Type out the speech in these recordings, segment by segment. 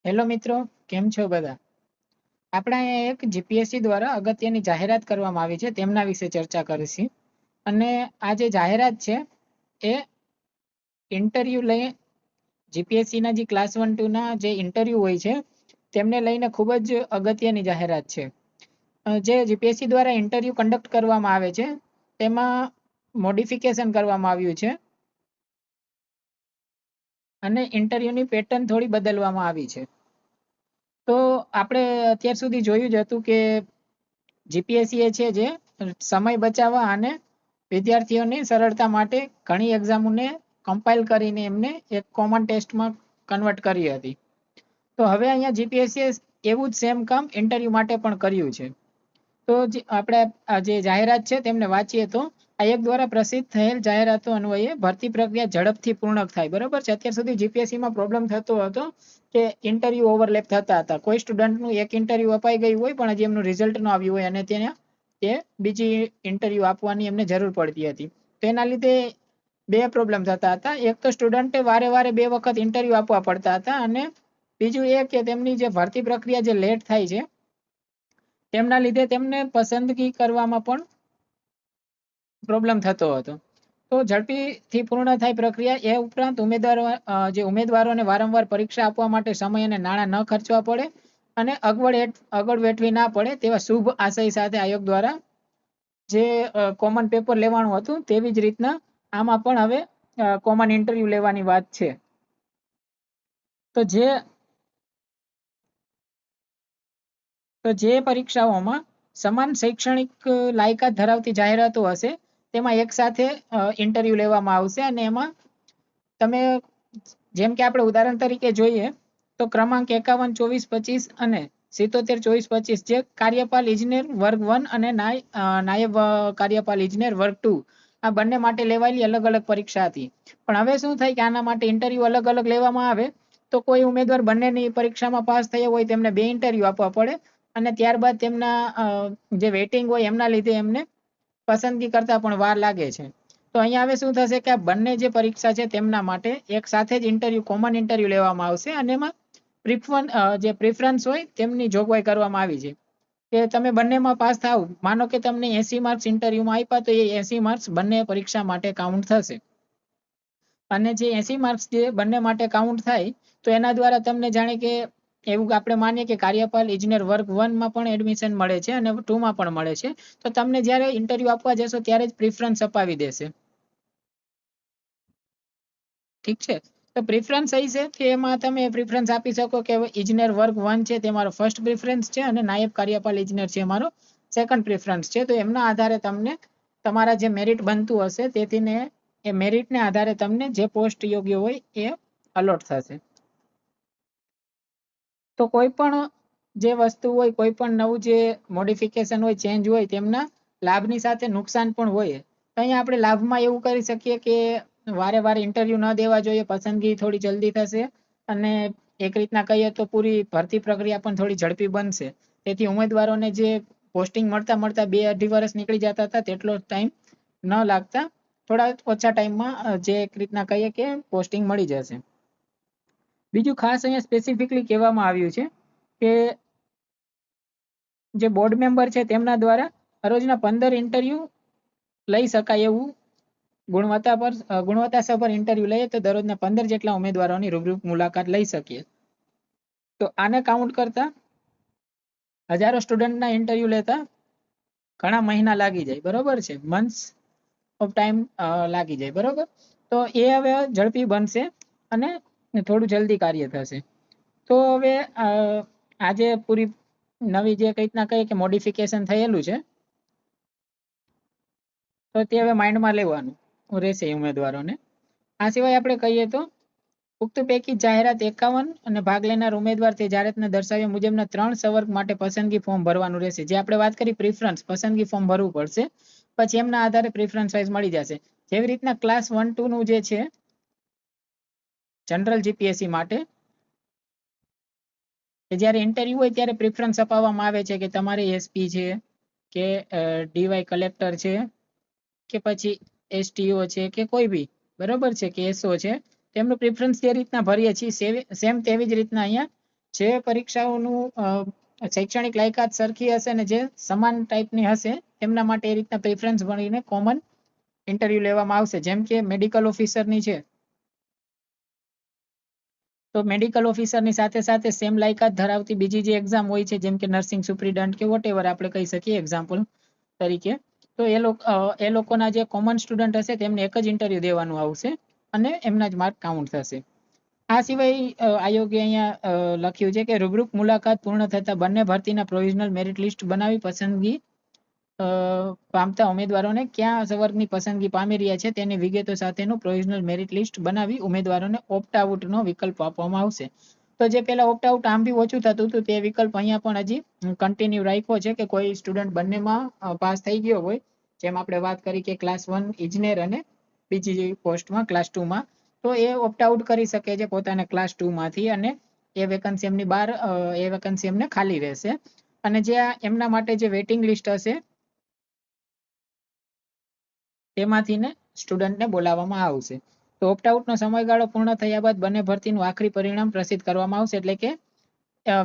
Hello મિત્રો, કેમ છો બધા? આપણે અહીંયા એક જીપીએસસી દ્વારા અગત્યની જાહેરાત કરવામાં આવી છે તેમના વિશે ચર્ચા કરીશું. અને આ જે જાહેરાત છે એ ઇન્ટરવ્યુ લઈ જીપીએસસીના જે ક્લાસ 1-2 ના જે ઇન્ટરવ્યુ હોય છે તેમને લઈને ખૂબ જ અગત્યની જાહેરાત છે. જે જીપીએસસી દ્વારા ઇન્ટરવ્યુ કન્ડક્ટ કરવામાં આવે છે તેમાં મોડિફિકેશન કરવામાં આવ્યું છે અને ઇન્ટરવ્યુની પેટર્ન થોડી બદલવામાં આવી છે. તો આપણે અત્યાર સુધી જોયું જ હતું કે જીપીએસસી એ છે જે સમય બચાવવા અને વિદ્યાર્થીઓની સરળતા માટે ઘણી એક્ઝામોને કમ્પાઇલ કરીને એમને એક કોમન ટેસ્ટમાં કન્વર્ટ કરી હતી. તો હવે અહીંયા જીપીએસસી એવું જ સેમ કામ ઇન્ટરવ્યુ માટે પણ કર્યું છે. તો આપણે આ જે જાહેરાત છે તેમને વાંચીએ તો આયોગ દ્વારા પ્રસિદ્ધ થયેલ જાહેરાતો અન્વયે ભરતી પ્રક્રિયા ઝડપથી પૂર્ણ થાય. બરોબર છે. અત્યાર સુધી જીપીએસસીમાં પ્રોબ્લેમ થતો હતો કે ઇન્ટરવ્યુ ઓવરલેપ થતા હતા. કોઈ સ્ટુડન્ટનું એક ઇન્ટરવ્યુ અપાઈ ગયું હોય પણ હજી એમનું રિઝલ્ટ ન આવ્યું હોય અને તે બીજી ઇન્ટરવ્યુ આપવાની એમને જરૂર પડતી હતી. તો એના લીધે બે પ્રોબ્લેમ થતા હતા. એક તો સ્ટુડન્ટે વારે વારે 2 વખત ઇન્ટરવ્યુ આપવા પડતા હતા અને બીજું એ કે તેમની જે ભરતી પ્રક્રિયા જે લેટ થાય છે તેમના લીધે તેમને પસંદગી કરવામાં પણ પ્રોબ્લેમ થતો હતો. તો ઝડપીથી પૂર્ણ થાય પ્રક્રિયા. એ ઉપરાંત ઉમેદવારોને વારંવાર પરીક્ષા આપવા માટે સમય અને નાણાં ન ખર્ચવા પડે અને અગવડ વેઠવી ના પડે તેવા શુભ આશય સાથે આયોગ દ્વારા જે કોમન પેપર લેવાનું હતું તેવી જ રીતના આમાં પણ હવે કોમન ઇન્ટરવ્યુ લેવાની વાત છે. તો જે પરીક્ષાઓમાં સમાન શૈક્ષણિક લાયકાત ધરાવતી જાહેરાતો હશે તેમાં એક સાથે ઇન્ટરવ્યુ લેવામાં આવશે. અને એમાં તમે જેમ કે આપણે ઉદાહરણ તરીકે જોઈએ તો ક્રમાંક 51, 24, 25 અને 77, 24, 25 જે કાર્યપાલ ઇજનેર વર્ગ 1 અને નાયબ કાર્યપાલ ઇજનેર વર્ગ 2 આ બંને માટે લેવાયેલી અલગ અલગ પરીક્ષા હતી. પણ હવે શું થાય કે આના માટે ઇન્ટરવ્યુ અલગ અલગ લેવામાં આવે તો કોઈ ઉમેદવાર બંનેની પરીક્ષામાં પાસ થયો હોય તેમને 2 ઇન્ટરવ્યુ આપવા પડે અને ત્યારબાદ તેમના જે વેટિંગ હોય એમના લીધે એમને પસંદગી કરતા પણ વાર લાગે છે. તો અહીંયા હવે શું થશે કે આ બંને જે પરીક્ષા છે તેમના માટે એક સાથે જ કોમન ઇન્ટરવ્યુ લેવામાં આવશે અને એમાં પ્રિફરન્સ હોય તેમની જોગવાઈ કરવામાં આવી છે કે તમે બંનેમાં પાસ થાવ. માનો કે તમને 80 માર્ક્સ ઇન્ટરવ્યુમાં આપ્યા તો એ 80 માર્ક્સ બંને પરીક્ષા માટે કાઉન્ટ થશે અને જે 80 માર્ક્સ જે બંને માટે કાઉન્ટ થાય તો એના દ્વારા તમને જાણે કે એવું આપણે માનીએ કે કાર્યપાલ ઇજનેર વર્ગ 1 માં પણ એડમિશન મળે છે અને 2 માં પણ મળે છે. તો તમને જ્યારે ઇન્ટરવ્યુ આપવા જશો ત્યારે જ પ્રિફરન્સ અપાવી દેશે. ઠીક છે. તો પ્રિફરન્સ એ છે કે એમાં તમે પ્રિફરન્સ આપી શકો કે ઇજનેર વર્ગ 1 છે તે મારો ફર્સ્ટ પ્રિફરન્સ છે અને નાયબ કાર્યપાલ ઇજનેર છે મારો સેકન્ડ પ્રિફરન્સ છે. તો એમના આધારે તમને તમારા જે મેરિટ બનતું હશે તેથી એ મેરિટને આધારે તમને જે પોસ્ટ યોગ્ય હોય એ અલોટ થશે. તો કોઈ પણ જે વસ્તુ હોય, કોઈ પણ નવું જે મોડિફિકેશન હોય, ચેન્જ હોય તેમના લાભની સાથે નુકસાન પણ હોય. તો અહીંયા આપણે લાભમાં એવું કરી શકીએ કે વારે વારે ઇન્ટરવ્યુ ન દેવા જોઈએ, પસંદગી થોડી જલ્દી થશે અને એક રીતના કહીએ તો પૂરી ભરતી પ્રક્રિયા પણ થોડી ઝડપી બનશે. તેથી ઉમેદવારોને જે પોસ્ટિંગ મળતા 2-2.5 વર્ષ નીકળી જતા હતા તેટલો ટાઈમ ન લાગતા થોડા ઓછા ટાઈમમાં જે એક રીતના કહીએ કે પોસ્ટિંગ મળી જશે. બીજું ખાસ અહીંયા સ્પેસિફિકલી કહેવામાં આવ્યું છે કે જે બોર્ડ મેમ્બર છે તેમના દ્વારા રોજના 15 ઇન્ટરવ્યુ લઈ શકાય એવું ગુણવત્તાસભર ઇન્ટરવ્યુ લઈએ તો દરરોજના 15 જેટલા ઉમેદવારોની રૂબરૂ મુલાકાત લઈ શકીએ. તો આને કાઉન્ટ કરતા હજારો સ્ટુડન્ટના ઇન્ટરવ્યુ લેતા ઘણા મહિના લાગી જાય. બરોબર છે. મંથ્સ ઓફ ટાઈમ લાગી જાય. બરોબર. તો એ હવે ઝડપી બનશે અને થોડું જલ્દી કાર્ય થશે. તો હવે આજે પૂરી નવી જે કંઈક ના કંઈક મોડિફિકેશન થયેલું છે તો તે હવે માઇન્ડમાં લેવાનું રહેશે ઉમેદવારોને. આ સિવાય આપણે કહીએ તો ઉક્ત પૈકી જાહેરાત 51 અને ભાગ લેનાર ઉમેદવાર તે જાહેરાતને દર્શાવ્યા મુજબના 3 સંવર્ગ માટે પસંદગી ફોર્મ ભરવાનું રહેશે. જે આપણે વાત કરી પ્રિફરન્સ, પસંદગી ફોર્મ ભરવું પડશે. પછી એમના આધારે પ્રિફરન્સ વાઇઝ મળી જશે. જેવી રીતના ક્લાસ 1-2 નું જે છે જનરલ જીપીએસસી માટે જ્યારે ઇન્ટરવ્યુ હોય ત્યારે પ્રિફરન્સ અપાવવામાં આવે છે કે તમારે એસપી છે કે ડીવાય કલેક્ટર છે કે પછી એસટીઓ છે કે કોઈ બી, બરોબર છે, કે એસઓ છે, તેમનું પ્રિફરન્સ જે રીતના ભરીએ છીએ સેમ તેવી જ રીતના અહીંયા જે પરીક્ષાઓનું શૈક્ષણિક લાયકાત સરખી હશે ને જે સમાન ટાઈપની હશે તેમના માટે એ રીતના પ્રેફરન્સ ભણીને કોમન ઇન્ટરવ્યુ લેવામાં આવશે. જેમ કે મેડિકલ ઓફિસરની છે તો મેડિકલ ઓફિસરની સાથે સાથે સેમ લાયકાત ધરાવતી બીજી જે એક્ઝામ હોય છે જેમ કે નર્સિંગ સુપ્રિન્ટેન્ડન્ટ કે વોટેવર આપણે કહી શકીએ એક્ઝામ્પલ તરીકે, તો એ લોકોના જે કોમન સ્ટુડન્ટ હશે તેમને એક જ ઇન્ટરવ્યુ દેવાનું આવશે અને એમના જ માર્ક કાઉન્ટ થશે. આ સિવાય આયોગે અહીંયા લખ્યું છે કે રૂબરૂ મુલાકાત પૂર્ણ થતા બંને ભરતીના પ્રોવિઝનલ મેરિટ લિસ્ટ બનાવી પસંદગી પામતા ઉમેદવારોને ક્યાં સંવર્ગની પસંદગી પામી રહ્યા છે તેની વિગતો સાથેનું પ્રોવિઝનલ મેરિટ લિસ્ટ બનાવી ઉમેદવારોને ઓપ્ટ આઉટનો વિકલ્પ આપવામાં આવશે. તો જે પેલા ઓપ્ટ આઉટ આમ બી ઓછું થતું હતું તે વિકલ્પ અહીંયા પણ હજી કન્ટિન્યુ રાખ્યો છે કે કોઈ સ્ટુડન્ટ બંનેમાં પાસ થઈ ગયો હોય, જેમ આપણે વાત કરી કે ક્લાસ 1 ઇજનેર અને બીજી પોસ્ટમાં ક્લાસ 2 માં, તો એ ઓપ્ટ આઉટ કરી શકે છે પોતાના ક્લાસ 2 માંથી અને એ વેકન્સી એમની બહાર એ વેકન્સી એમને ખાલી રહેશે. અને જે એમના માટે જે વેઇટિંગ લિસ્ટ હશે તેમાંથી ને સ્ટુડન્ટને બોલાવવામાં આવશે. તો ઓપ્ટ આઉટનો સમયગાળો પૂર્ણ થયા બાદ બંને ભરતીનું આખરી પરિણામ પ્રસિદ્ધ કરવામાં આવશે. એટલે કે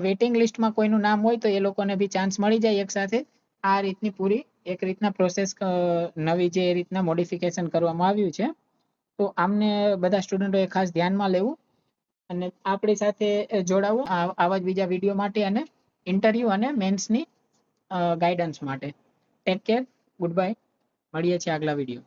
વેઇટિંગ લિસ્ટમાં કોઈનું નામ હોય તો એ લોકોને બી ચાન્સ મળી જાય એક સાથે. આ રીતની પૂરી એક રીતના પ્રોસેસ નવી જે રીતના મોડિફિકેશન કરવામાં આવ્યું છે, તો આમને બધા સ્ટુડન્ટોએ ખાસ ધ્યાનમાં લેવું અને આપણી સાથે જોડાવું આવા જ બીજા વિડીયો માટે અને ઇન્ટરવ્યુ અને મેન્સની ગાઈડન્સ માટે. ટેક કેર, ગુડ બાય, મળીએ છીએ આગલા વિડીયો.